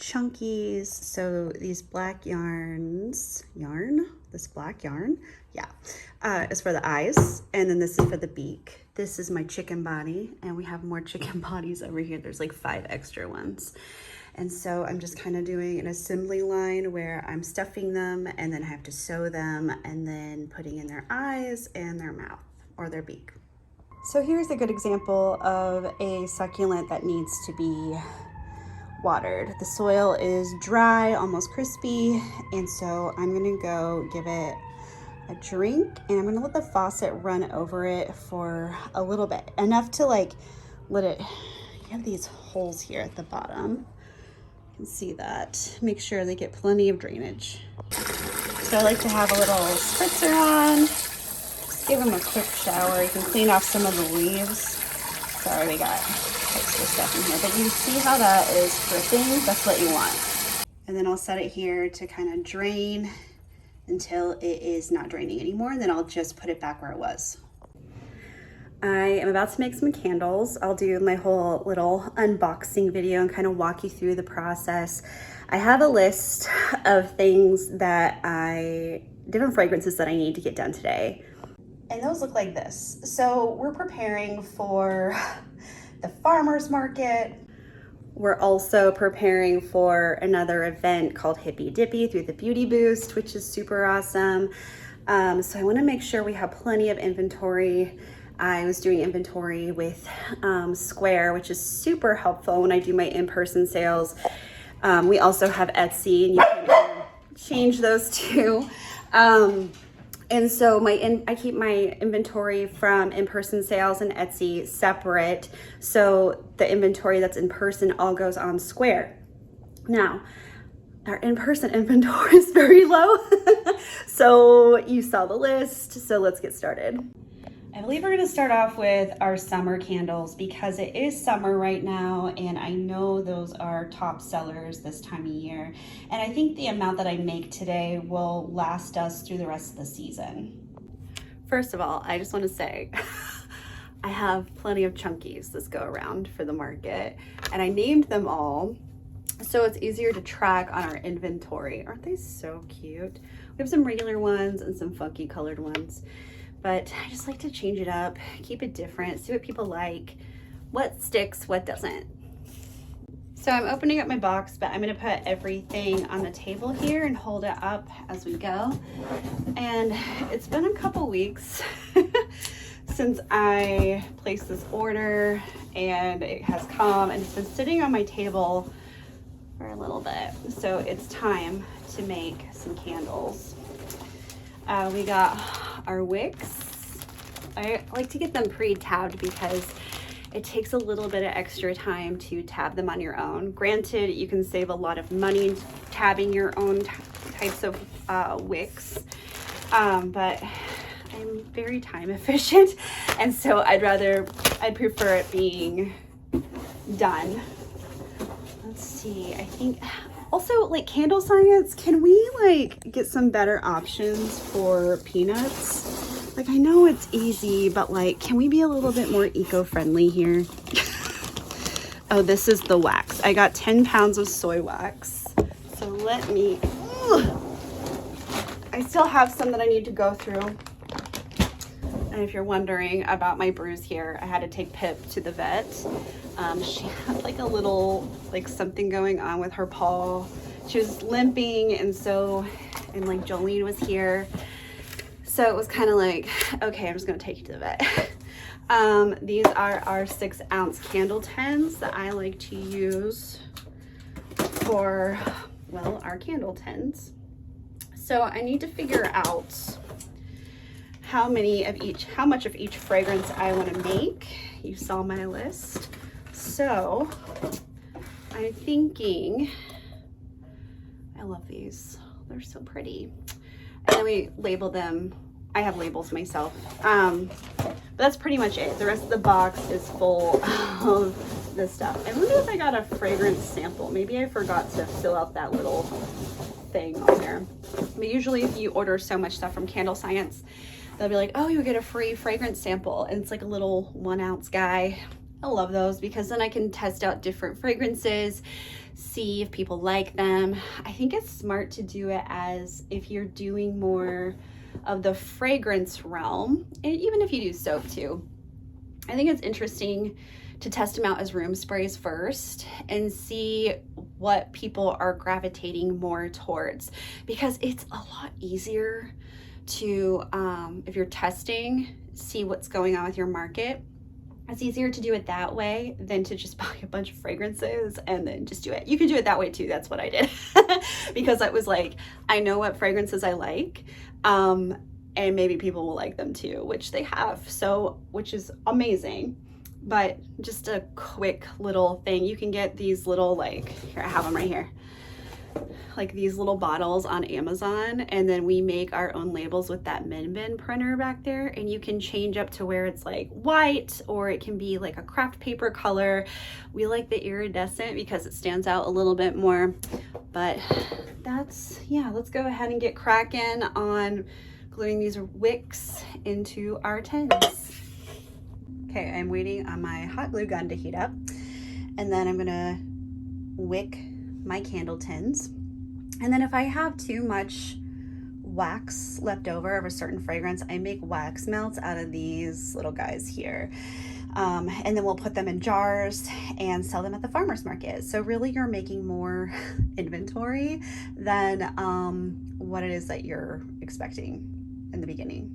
chunkies. So these black this black yarn, yeah, is for the eyes. And then this is for the beak. This is my chicken body, and we have more chicken bodies over here. There's like 5 extra ones. And so I'm just kind of doing an assembly line where I'm stuffing them and then I have to sew them and then putting in their eyes and their mouth or their beak. So here's a good example of a succulent that needs to be watered. The soil is dry, almost crispy, and so I'm gonna go give it a drink and I'm gonna let the faucet run over it for a little bit, enough to like let it, you have these holes here at the bottom. You can see that. Make sure they get plenty of drainage. So I like to have a little spritzer on. Just give them a quick shower. You can clean off some of the leaves. Sorry, we got extra stuff in here, but you see how that is dripping? That's what you want. And then I'll set it here to kind of drain until it is not draining anymore, and then I'll just put it back where it was. I am about to make some candles. I'll do my whole little unboxing video and kind of walk you through the process. I have a list of things that different fragrances that I need to get done today. And those look like this. So we're preparing for the farmer's market. We're also preparing for another event called Hippy Dippy through the Beauty Boost, which is super awesome. So I wanna make sure we have plenty of inventory. I was doing inventory with Square, which is super helpful when I do my in-person sales. We also have Etsy, and you can change those too. And so I keep my inventory from in-person sales and Etsy separate. So the inventory that's in person all goes on Square. Now, our in-person inventory is very low. So you saw the list, so let's get started. I believe we're gonna start off with our summer candles because it is summer right now, and I know those are top sellers this time of year. And I think the amount that I make today will last us through the rest of the season. First of all, I just wanna say, I have plenty of chunkies this go around for the market, and I named them all so it's easier to track on our inventory. Aren't they so cute? We have some regular ones and some funky colored ones. But I just like to change it up, keep it different, see what people like, what sticks, what doesn't. So I'm opening up my box, but I'm gonna put everything on the table here and hold it up as we go. And it's been a couple weeks since I placed this order, and it has come and it's been sitting on my table for a little bit. So it's time to make some candles. We got our wicks. I like to get them pre-tabbed because it takes a little bit of extra time to tab them on your own. Granted, you can save a lot of money tabbing your own types of wicks, but I'm very time efficient, and so I'd prefer it being done. Let's see, I think also, like, Candle Science, can we like get some better options for peanuts? Like, I know it's easy, but like, can we be a little bit more eco-friendly here? Oh, this is the wax. I got 10 pounds of soy wax. So let me, I still have some that I need to go through. And if you're wondering about my bruise here, I had to take Pip to the vet. She had like a little, like something going on with her paw. She was limping, and like Jolene was here. So it was kind of like, okay, I'm just gonna take you to the vet. These are our 6-ounce candle tins that I like to use for, well, our candle tins. So I need to figure out how much of each fragrance I want to make. You saw my list. So I'm thinking, I love these. They're so pretty. And then we label them. I have labels myself. But that's pretty much it. The rest of the box is full of this stuff. I wonder if I got a fragrance sample. Maybe I forgot to fill out that little thing on there. But usually if you order so much stuff from Candle Science, they'll be like, oh, you get a free fragrance sample. And it's like a little 1-ounce guy. I love those because then I can test out different fragrances, see if people like them. I think it's smart to do it as if you're doing more of the fragrance realm, and even if you do soap too. I think it's interesting to test them out as room sprays first and see what people are gravitating more towards, because it's a lot easier to, if you're testing, see what's going on with your market. It's easier to do it that way than to just buy a bunch of fragrances and then just do it. You can do it that way too. That's what I did because I was like, I know what fragrances I like. And maybe people will like them too, which they have. So, which is amazing. But just a quick little thing. You can get these little, like, here, I have them right here. Like these little bottles on Amazon, and then we make our own labels with that Min Bin printer back there, and you can change up to where it's like white, or it can be like a craft paper color. We like the iridescent because it stands out a little bit more. But that's, yeah, let's go ahead and get cracking on gluing these wicks into our tins. Okay, I'm waiting on my hot glue gun to heat up, and then I'm gonna wick my candle tins. And then if I have too much wax left over of a certain fragrance, I make wax melts out of these little guys here. And then we'll put them in jars and sell them at the farmer's market. So really you're making more inventory than what it is that you're expecting in the beginning.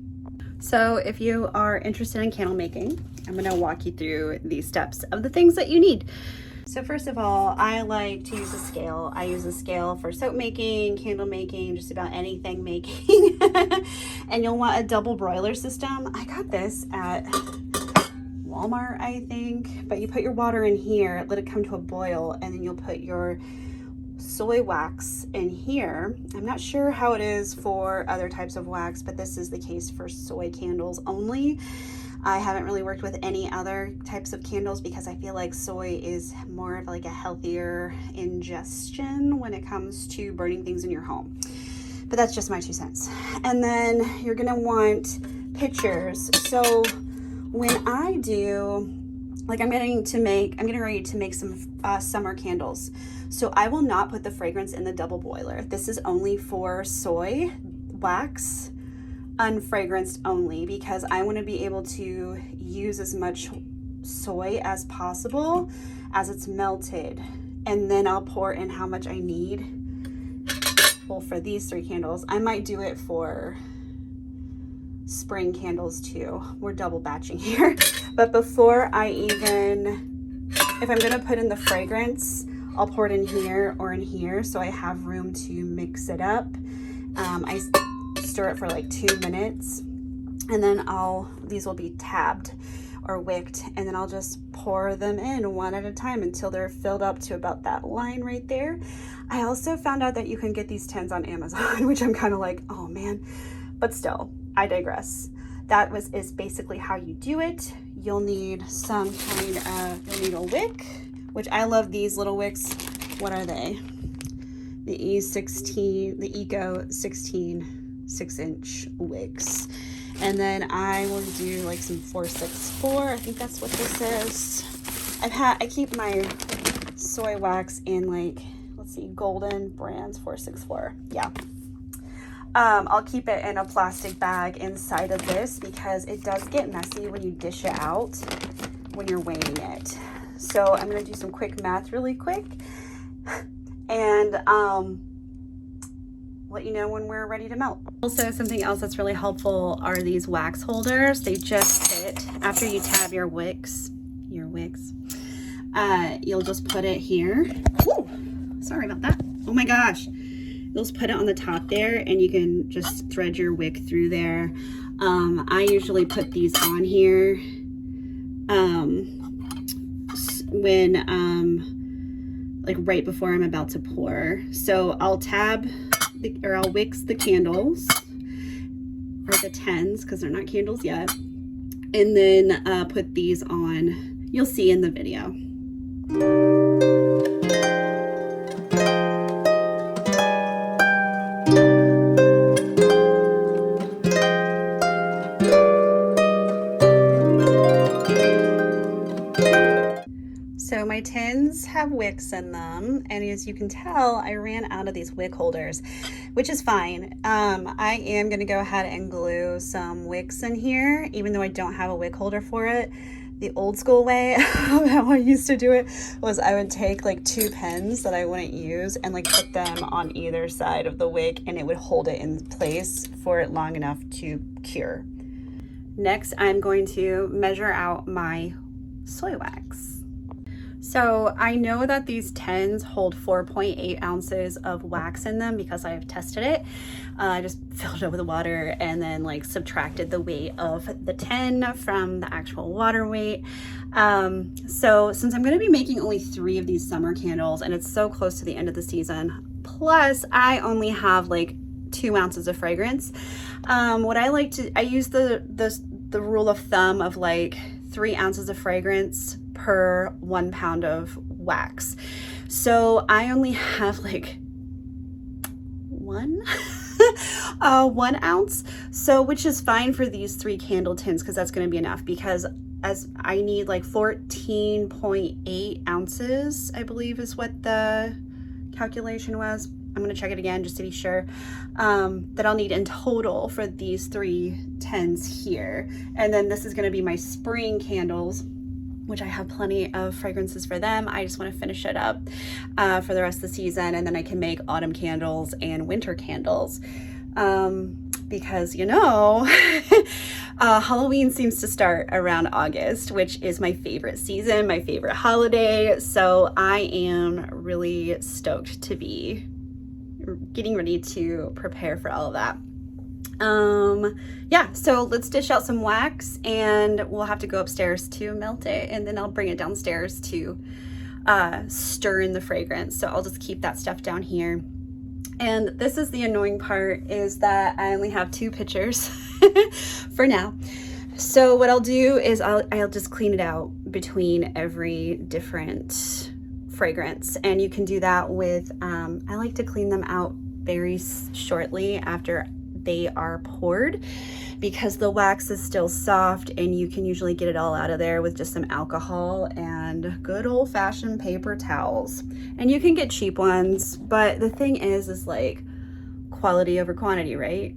So if you are interested in candle making, I'm gonna walk you through these steps of the things that you need. So first of all, I like to use a scale. I use a scale for soap making, candle making, just about anything making. And you'll want a double broiler system. I got this at Walmart, I think. But you put your water in here, let it come to a boil, and then you'll put your soy wax in here. I'm not sure how it is for other types of wax, but this is the case for soy candles only. I haven't really worked with any other types of candles because I feel like soy is more of like a healthier ingestion when it comes to burning things in your home. But that's just my 2 cents. And then you're gonna want pictures. So when I do, like I'm getting ready to make some summer candles. So I will not put the fragrance in the double boiler. This is only for soy wax, unfragranced only, because I want to be able to use as much soy as possible as it's melted, and then I'll pour in how much I need. Well, for these 3 candles, I might do it for spring candles too. We're double batching here. But before I even, if I'm gonna put in the fragrance, I'll pour it in here or in here so I have room to mix it up. I stir it for like 2 minutes, and then these will be tabbed or wicked, and then I'll just pour them in one at a time until they're filled up to about that line right there. I also found out that you can get these tins on Amazon, which I'm kind of like, oh man, but still, I digress. That is basically how you do it. You'll need some kind of, you'll need a wick, which I love these little wicks. What are they? The E16, the Eco 16 6-inch wicks. And then I will do like some 464. I think that's what this is. I keep my soy wax in like, let's see, Golden Brands 464. Yeah. I'll keep it in a plastic bag inside of this because it does get messy when you dish it out when you're weighing it. So I'm gonna do some quick math really quick and let you know when we're ready to melt. Also, something else that's really helpful are these wax holders. They just fit after you tab your wicks. You'll just put it here. Ooh, sorry about that. Oh my gosh. You'll just put it on the top there and you can just thread your wick through there. I usually put these on here when like right before I'm about to pour. So I'll tab I'll wicks the candles or the 10s because they're not candles yet, and then put these on. You'll see in the video. So my tins have wicks in them. And as you can tell, I ran out of these wick holders, which is fine. I am gonna go ahead and glue some wicks in here, even though I don't have a wick holder for it. The old school way how I used to do it was I would take like 2 pens that I wouldn't use and like put them on either side of the wick, and it would hold it in place for it long enough to cure. Next, I'm going to measure out my soy wax. So I know that these tins hold 4.8 ounces of wax in them because I have tested it. I just filled it with water and then like subtracted the weight of the tin from the actual water weight. So since I'm going to be making only 3 of these summer candles and it's so close to the end of the season, plus I only have like 2 ounces of fragrance. What I like to, I use the rule of thumb of like 3 ounces of fragrance per 1 pound of wax. So I only have like 1 ounce, so which is fine for these 3 candle tins because that's going to be enough, because as I need like 14.8 ounces, I believe is what the calculation was. I'm going to check it again just to be sure, that I'll need in total for these 3 tins here. And then this is going to be my spring candles, which I have plenty of fragrances for them. I just want to finish it up for the rest of the season, and then I can make autumn candles and winter candles. Because, you know, Halloween seems to start around August, which is my favorite season, my favorite holiday. So I am really stoked to be getting ready to prepare for all of that. Yeah, so let's dish out some wax and we'll have to go upstairs to melt it, and then I'll bring it downstairs to stir in the fragrance. So I'll just keep that stuff down here. And this is the annoying part, is that I only have 2 pitchers for now. So what I'll do is I'll just clean it out between every different fragrance, and you can do that with I like to clean them out very shortly after they are poured, because the wax is still soft and you can usually get it all out of there with just some alcohol and good old-fashioned paper towels. And you can get cheap ones, but the thing is like quality over quantity, right?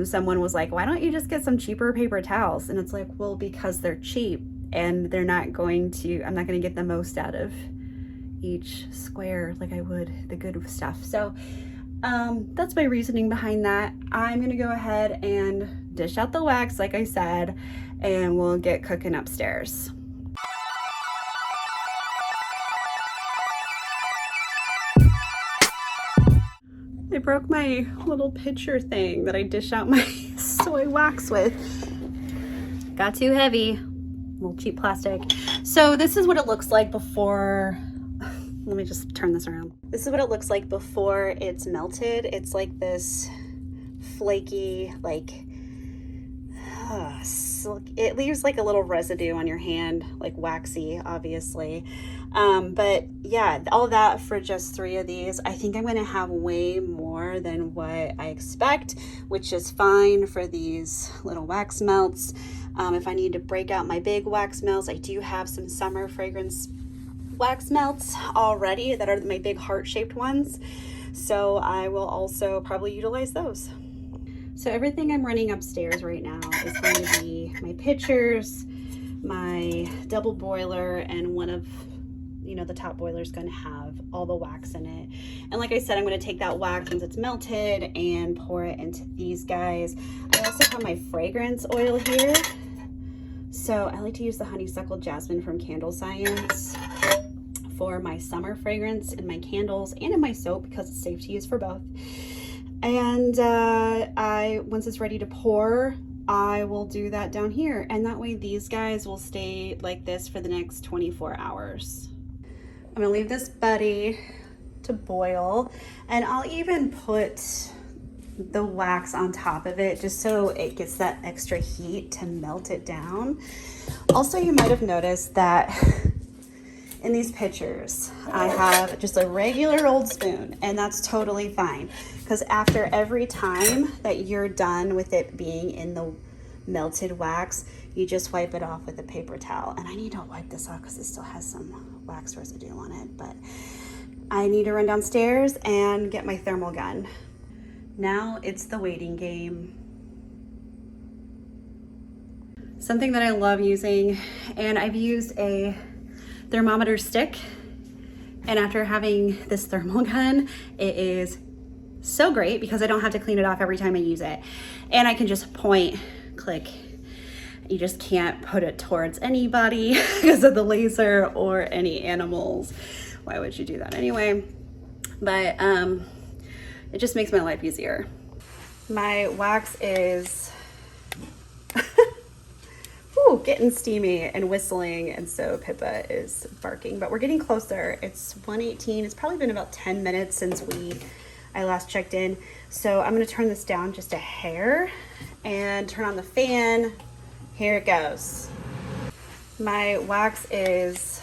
Someone was like, why don't you just get some cheaper paper towels? And it's like, well, because they're cheap and they're not going to, I'm not going to get the most out of each square like I would the good stuff. So that's my reasoning behind that. I'm gonna go ahead and dish out the wax like I said, and we'll get cooking upstairs. I broke my little pitcher thing that I dish out my soy wax with. Got too heavy, little cheap plastic. So this is what it looks like before. Let me just turn this around. This is what it looks like before it's melted. It's like this flaky, like, it leaves like a little residue on your hand, like waxy, obviously. But yeah, all that for just 3 of these. I think I'm gonna have way more than what I expect, which is fine for these little wax melts. If I need to break out my big wax melts, I do have some summer fragrance wax melts already that are my big heart-shaped ones, so I will also probably utilize those. So everything I'm running upstairs right now is going to be my pitchers, my double boiler, and one of, you know, the top boiler is going to have all the wax in it. And like I said, I'm going to take that wax once it's melted and pour it into these guys. I also have my fragrance oil here. So I like to use the honeysuckle jasmine from Candle Science for my summer fragrance in my candles and in my soap, because it's safe to use for both. And once it's ready to pour, I will do that down here, and that way these guys will stay like this for the next 24 hours. I'm gonna leave this buddy to boil, and I'll even put the wax on top of it just so it gets that extra heat to melt it down. Also, you might have noticed that in these pitchers, I have just a regular old spoon, and that's totally fine, because after every time that you're done with it being in the melted wax, you just wipe it off with a paper towel. And I need to wipe this off because it still has some wax residue on it, but I need to run downstairs and get my thermal gun. Now it's the waiting game. Something that I love using, and I've used a thermometer stick, and after having this thermal gun, it is so great because I don't have to clean it off every time I use it. And I can just point, click. You just can't put it towards anybody because of the laser or any animals. Why would you do that anyway? But it just makes my life easier. My wax is getting steamy and whistling, and so Pippa is barking, but we're getting closer. It's 1:18. It's probably been about 10 minutes since I last checked in. So I'm gonna turn this down just a hair and turn on the fan. Here it goes. My wax is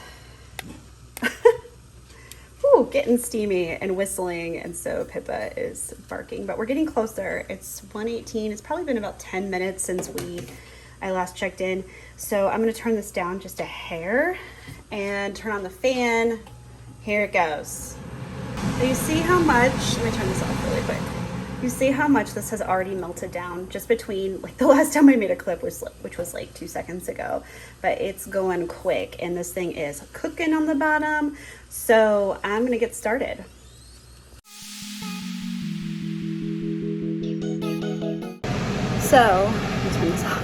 getting steamy and whistling, and so Pippa is barking, but we're getting closer. It's 1:18. It's probably been about 10 minutes since I last checked in. So I'm gonna turn this down just a hair and turn on the fan. Here it goes. You see how much, let me turn this off really quick. You see how much this has already melted down just between like the last time I made a clip, which was like 2 seconds ago, but it's going quick and this thing is cooking on the bottom. So I'm gonna get started. So, let me turn this off.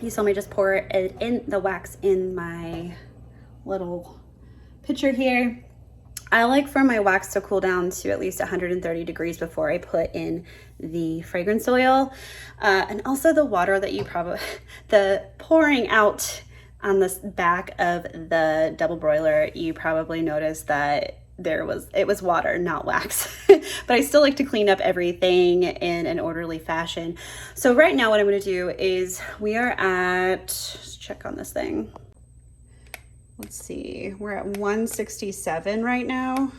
You saw me just pour it in, the wax in my little pitcher here. I like for my wax to cool down to at least 130 degrees before I put in the fragrance oil. And also the water that the pouring out on the back of the double broiler, you probably noticed that it was water, not wax. But I still like to clean up everything in an orderly fashion. So right now what I'm gonna do is let's check on this thing. Let's see, we're at 167 right now.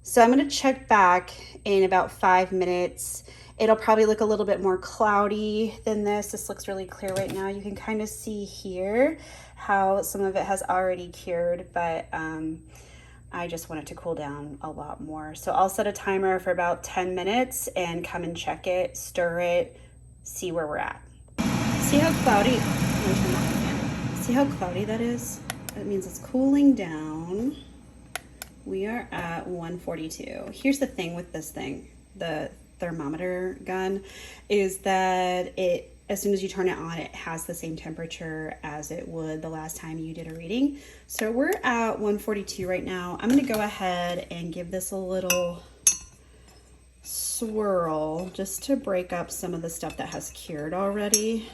So I'm gonna check back in about 5 minutes. It'll probably look a little bit more cloudy than this. This looks really clear right now. You can kind of see here how some of it has already cured, but I just want it to cool down a lot more. So I'll set a timer for about 10 minutes and come and check it, stir it, see where we're at. See how cloudy, see how cloudy that is? That means it's cooling down. We are at 142. Here's the thing with this thing, the thermometer gun, is that as soon as you turn it on, it has the same temperature as it would the last time you did a reading. So we're at 142 right now. I'm gonna go ahead and give this a little swirl just to break up some of the stuff that has cured already,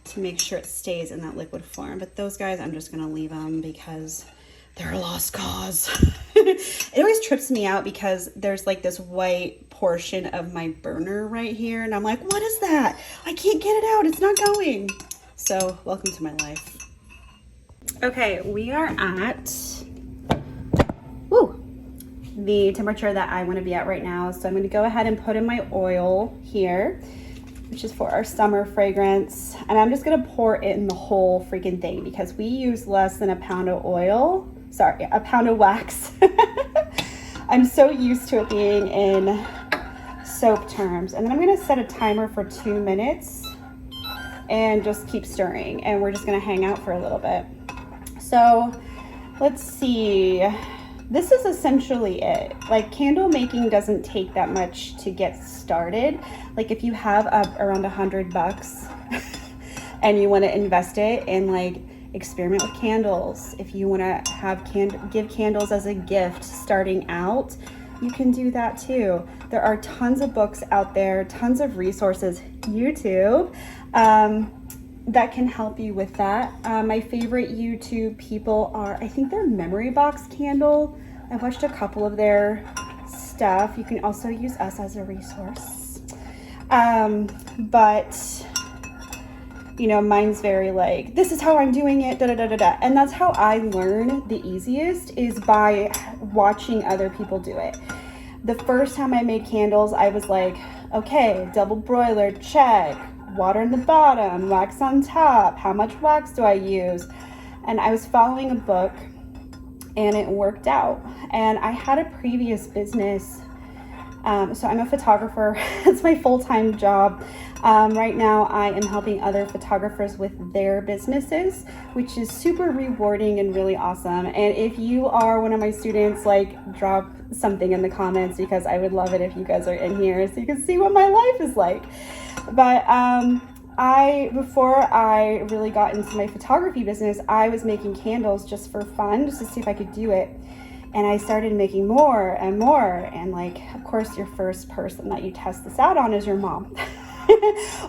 to make sure it stays in that liquid form. But those guys, I'm just gonna leave them because they're a lost cause. It always trips me out because there's like this white portion of my burner right here, and I'm like, what is that? I can't get it out, it's not going. So welcome to my life. Okay, we are at the temperature that I want to be at right now. So I'm going to go ahead and put in my oil here, which is for our summer fragrance, and I'm just going to pour it in the whole freaking thing because we use less than a pound of wax. I'm so used to it being in soap terms. And then I'm going to set a timer for 2 minutes and just keep stirring, and we're just going to hang out for a little bit. So let's see, this is essentially it. Like, candle making doesn't take that much to get started. Like, if you have around $100 and you want to invest it in like experiment with candles, if you want to give candles as a gift starting out, you can do that too. There are tons of books out there, tons of resources, YouTube, that can help you with that. My favorite YouTube people are, I think they're Memory Box Candle. I've watched a couple of their stuff. You can also use us as a resource. But you know, mine's very like, this is how I'm doing it, da da da da da. And that's how I learn the easiest, is by watching other people do it. The first time I made candles, I was like, Okay, double broiler, check. Water in the bottom, wax on top. How much wax do I use? And I was following a book and it worked out. And I had a previous business. So I'm a photographer. It's my full-time job. Right now I am helping other photographers with their businesses, which is super rewarding and really awesome. And if you are one of my students, like, drop something in the comments, because I would love it if you guys are in here so you can see what my life is like. But before I really got into my photography business, I was making candles just for fun, just to see if I could do it. And I started making more and more. And, like, of course, your first person that you test this out on is your mom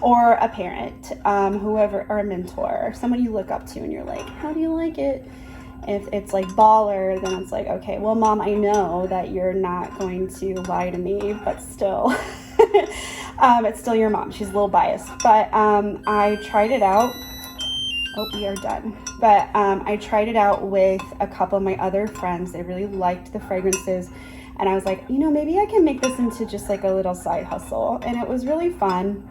or a parent, whoever, or a mentor, someone you look up to and you're like, how do you like it? If it's like baller, then it's like, okay, well, Mom, I know that you're not going to lie to me, but still, it's still your mom. She's a little biased. But I tried it out. Oh, we are done. But I tried it out with a couple of my other friends. They really liked the fragrances. And I was like, you know, maybe I can make this into just like a little side hustle. And it was really fun.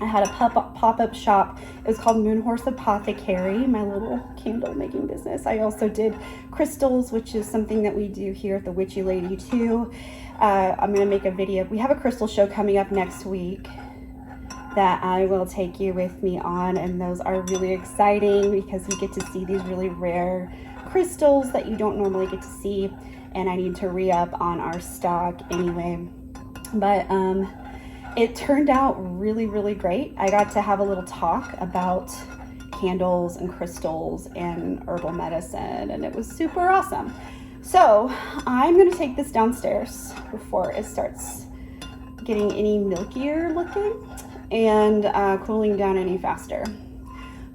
I had a pop-up shop. It was called Moonhorse Apothecary, my little candle making business. I also did crystals, which is something that we do here at the Witchy Lady too. I'm gonna make a video. We have a crystal show coming up next week that I will take you with me on, and those are really exciting because you get to see these really rare crystals that you don't normally get to see, and I need to re-up on our stock anyway. But it turned out really, really great. I got to have a little talk about candles and crystals and herbal medicine, and it was super awesome. So I'm gonna take this downstairs before it starts getting any milkier looking and cooling down any faster.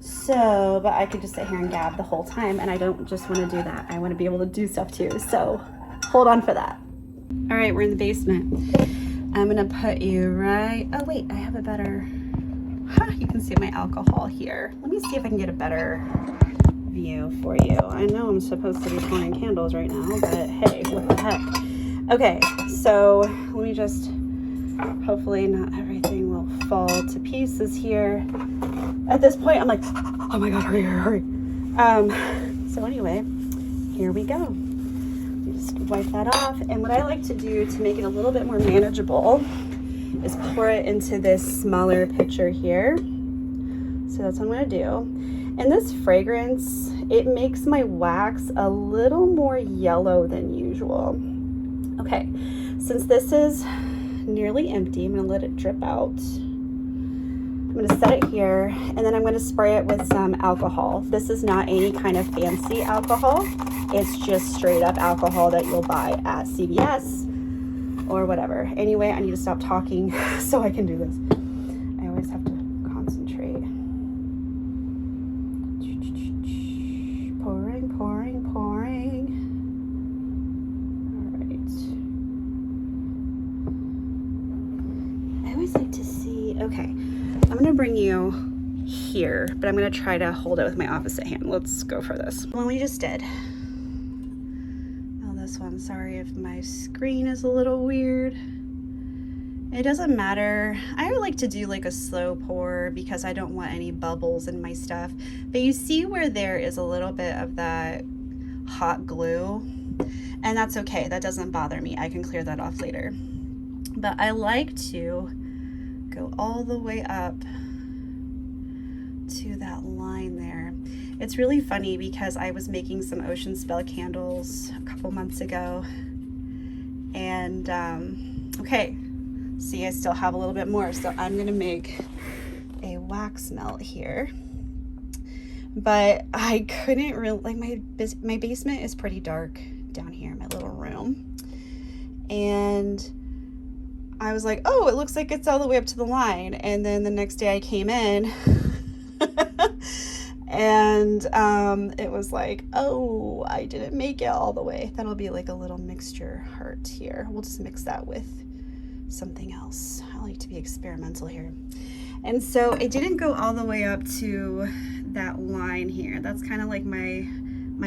So, but I could just sit here and gab the whole time, and I don't just want to do that. I want to be able to do stuff too. So hold on for that. All right, we're in the basement. I'm gonna put you right, oh wait, I have a better, you can see my alcohol here. Let me see if I can get a better view for you. I know I'm supposed to be pouring candles right now, but hey, what the heck. Okay, so let me just, hopefully not everything will fall to pieces here. At this point, I'm like, oh my God, hurry, hurry, hurry. So anyway, here we go. Just wipe that off. And what I like to do to make it a little bit more manageable is pour it into this smaller pitcher here. So that's what I'm gonna do. And this fragrance, it makes my wax a little more yellow than usual. Okay, since this is nearly empty, I'm gonna let it drip out. I'm gonna set it here, and then I'm gonna spray it with some alcohol. This is not any kind of fancy alcohol. It's just straight up alcohol that you'll buy at CVS or whatever. Anyway, I need to stop talking so I can do this. I always have to concentrate. Pouring, pouring, pouring. All right. I always like to see, okay. I'm gonna bring you here, but I'm gonna try to hold it with my opposite hand. Let's go for this. The one we just did. Oh, this one, sorry if my screen is a little weird. It doesn't matter. I would like to do like a slow pour because I don't want any bubbles in my stuff. But you see where there is a little bit of that hot glue, and that's okay. That doesn't bother me. I can clear that off later. But I like to go all the way up to that line there. It's really funny because I was making some Ocean Spell candles a couple months ago, and okay, see, I still have a little bit more, so I'm gonna make a wax melt here. But I couldn't really, like, my basement is pretty dark down here in my little room, and I was like, oh, it looks like it's all the way up to the line. And then the next day I came in and it was like, oh, I didn't make it all the way. That'll be like a little mixture heart here. We'll just mix that with something else. I like to be experimental here. And so it didn't go all the way up to that line here. That's kind of like my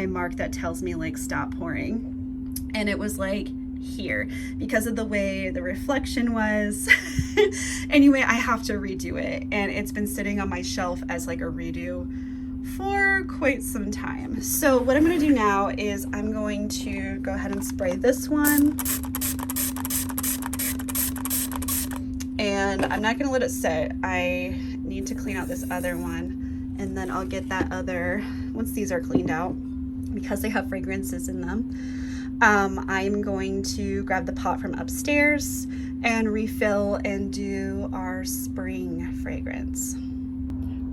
mark that tells me like stop pouring. And it was like here because of the way the reflection was. Anyway, I have to redo it, and it's been sitting on my shelf as like a redo for quite some time. So what I'm going to do now is I'm going to go ahead and spray this one, and I'm not going to let it sit. I need to clean out this other one, and then I'll get that other, once these are cleaned out, because they have fragrances in them, I'm going to grab the pot from upstairs and refill and do our spring fragrance.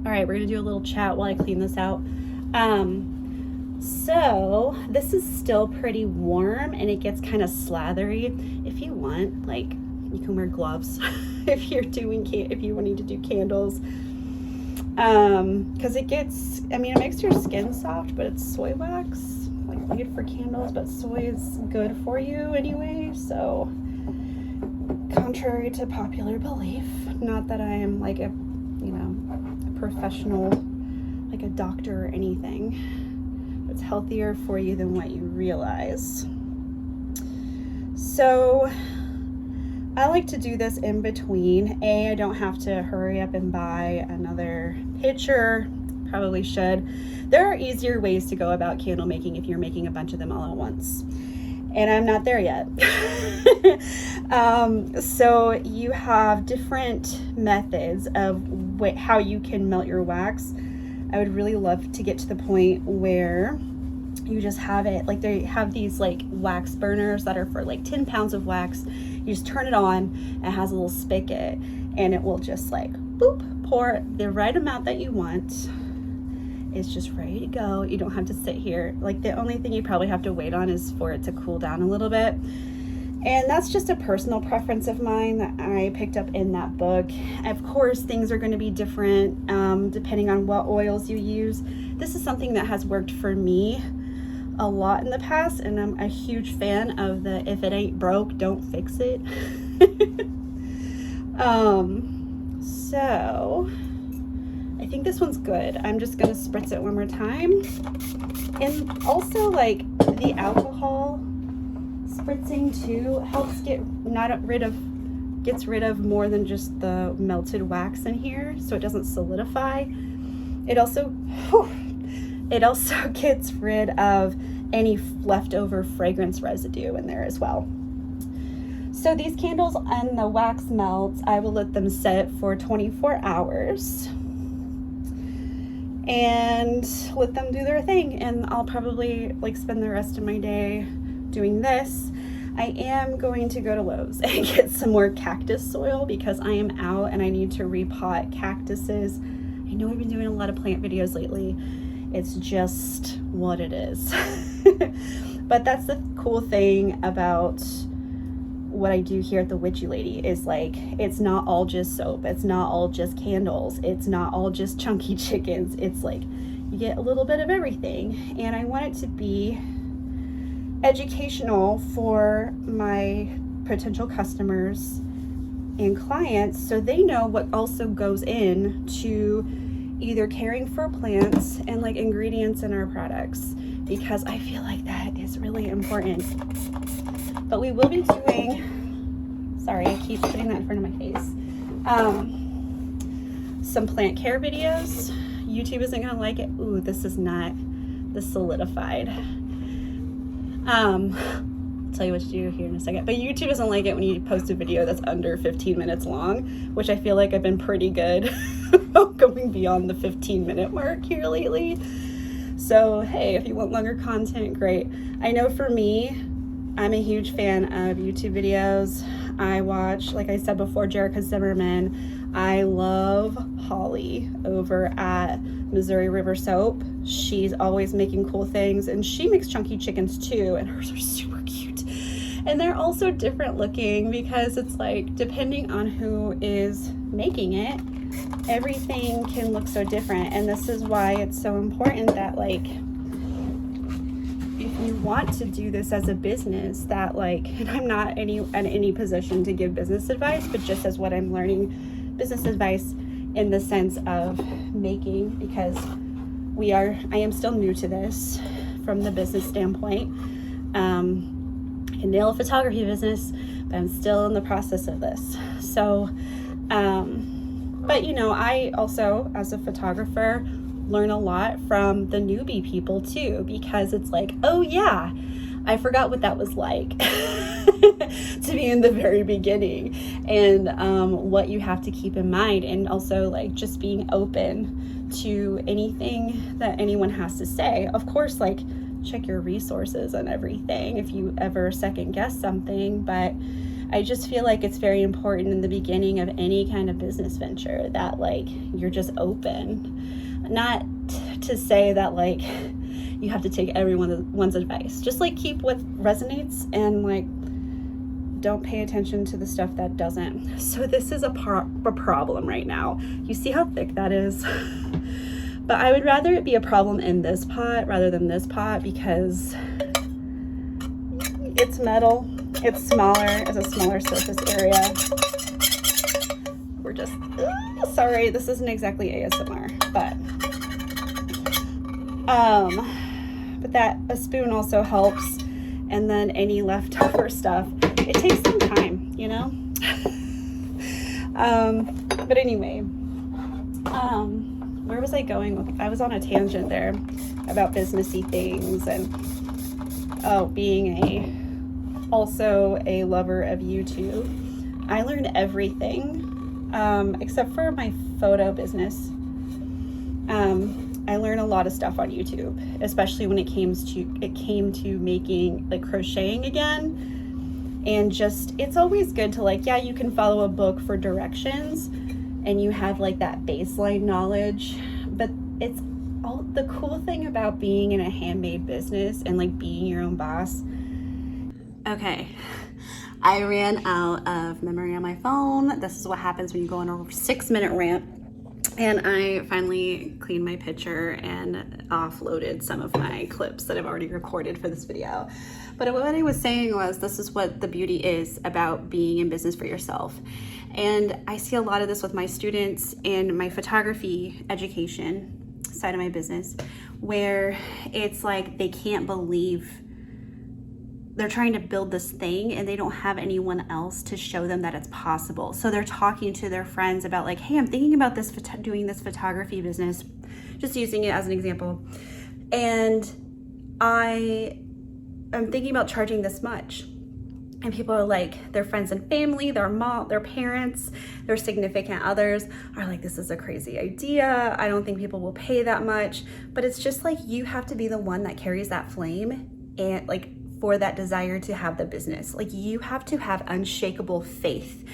All right, we're gonna do a little chat while I clean this out. So this is still pretty warm and it gets kind of slathery. If you want, like, you can wear gloves if you're doing, if you need to do candles. Because it gets, I mean, it makes your skin soft, but it's soy wax, like good for candles, but soy is good for you anyway. So contrary to popular belief, not that I am like a, you know, a professional, like a doctor or anything, it's healthier for you than what you realize. So I like to do this in between. I don't have to hurry up and buy another pitcher. Probably should. There are easier ways to go about candle making if you're making a bunch of them all at once. And I'm not there yet. So you have different methods of how you can melt your wax. I would really love to get to the point where you just have it, like they have these like wax burners that are for like 10 pounds of wax. You just turn it on, it has a little spigot, and it will just like, boop, pour the right amount that you want. It's just ready to go. You don't have to sit here. Like the only thing you probably have to wait on is for it to cool down a little bit. And that's just a personal preference of mine that I picked up in that book. Of course, things are going to be different depending on what oils you use. This is something that has worked for me a lot in the past, and I'm a huge fan of the if it ain't broke, don't fix it. So I think this one's good. I'm just gonna spritz it one more time. And also, like, the alcohol spritzing too helps gets rid of more than just the melted wax in here, so it doesn't solidify. It also gets rid of any leftover fragrance residue in there as well. So these candles and the wax melts, I will let them set for 24 hours and let them do their thing. And I'll probably like spend the rest of my day doing this. I am going to go to Lowe's and get some more cactus soil because I am out and I need to repot cactuses. I know I've been doing a lot of plant videos lately. It's just what it is. But that's the cool thing about what I do here at the Witchy Lady is like, it's not all just soap. It's not all just candles. It's not all just chunky chickens. It's like you get a little bit of everything. And I want it to be educational for my potential customers and clients so they know what also goes in to either caring for plants and like ingredients in our products, because I feel like that is really important. But we will be doing, sorry, I keep putting that in front of my face, some plant care videos. YouTube isn't gonna like it. Ooh, this is not the solidified. I'll tell you what to do here in a second. But YouTube doesn't like it when you post a video that's under 15 minutes long, which I feel like I've been pretty good about going beyond the 15-minute mark here lately. So, hey, if you want longer content, great. I know for me, I'm a huge fan of YouTube videos. I watch, like I said before, Jerica Zimmerman. I love Holly over at Missouri River Soap. She's always making cool things, and she makes chunky chickens too, and hers are super cute. And they're also different looking because it's like, depending on who is making it, everything can look so different. And this is why it's so important that, like, if you want to do this as a business, that like, and I'm not in any position to give business advice, but just as what I'm learning business advice in the sense of making, because I am still new to this from the business standpoint. I can nail a photography business, but I'm still in the process of this. So, but you know, I also, as a photographer, learn a lot from the newbie people too, because it's like, oh yeah, I forgot what that was like to be in the very beginning, and what you have to keep in mind, and also like just being open to anything that anyone has to say. Of course, like check your resources and everything if you ever second guess something, but I just feel like it's very important in the beginning of any kind of business venture that like you're just open. Not to say that like you have to take everyone's advice. Just like keep what resonates and like don't pay attention to the stuff that doesn't. So this is a problem right now. You see how thick that is? But I would rather it be a problem in this pot rather than this pot because it's metal. It's smaller, it's a smaller surface area. We're just, sorry, this isn't exactly ASMR, but that a spoon also helps. And then any leftover stuff, it takes some time, you know? But anyway, where was I going? I was on a tangent there about businessy things and being also a lover of YouTube. I learned everything except for my photo business. I learned a lot of stuff on YouTube, especially when it came to making like crocheting again. And just, it's always good to like, yeah, you can follow a book for directions and you have like that baseline knowledge, but it's all the cool thing about being in a handmade business and like being your own boss. Okay, I ran out of memory on my phone. This is what happens when you go on a 6-minute rant. And I finally cleaned my picture and offloaded some of my clips that I've already recorded for this video. But what I was saying was, this is what the beauty is about being in business for yourself. And I see a lot of this with my students in my photography education side of my business, where it's like they can't believe they're trying to build this thing and they don't have anyone else to show them that it's possible. So they're talking to their friends about like, hey, I'm thinking about this, doing this photography business, just using it as an example. And I am thinking about charging this much. And people are like, their friends and family, their mom, their parents, their significant others are like, this is a crazy idea. I don't think people will pay that much. But it's just like, you have to be the one that carries that flame and like, for that desire to have the business. Like you have to have unshakable faith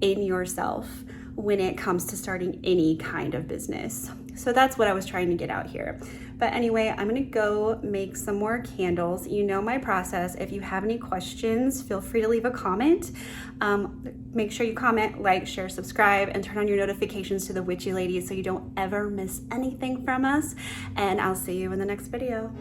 in yourself when it comes to starting any kind of business. So that's what I was trying to get out here. But anyway, I'm gonna go make some more candles. You know my process. If you have any questions, feel free to leave a comment. Make sure you comment, like, share, subscribe, and turn on your notifications to the Witchy Lady so you don't ever miss anything from us. And I'll see you in the next video.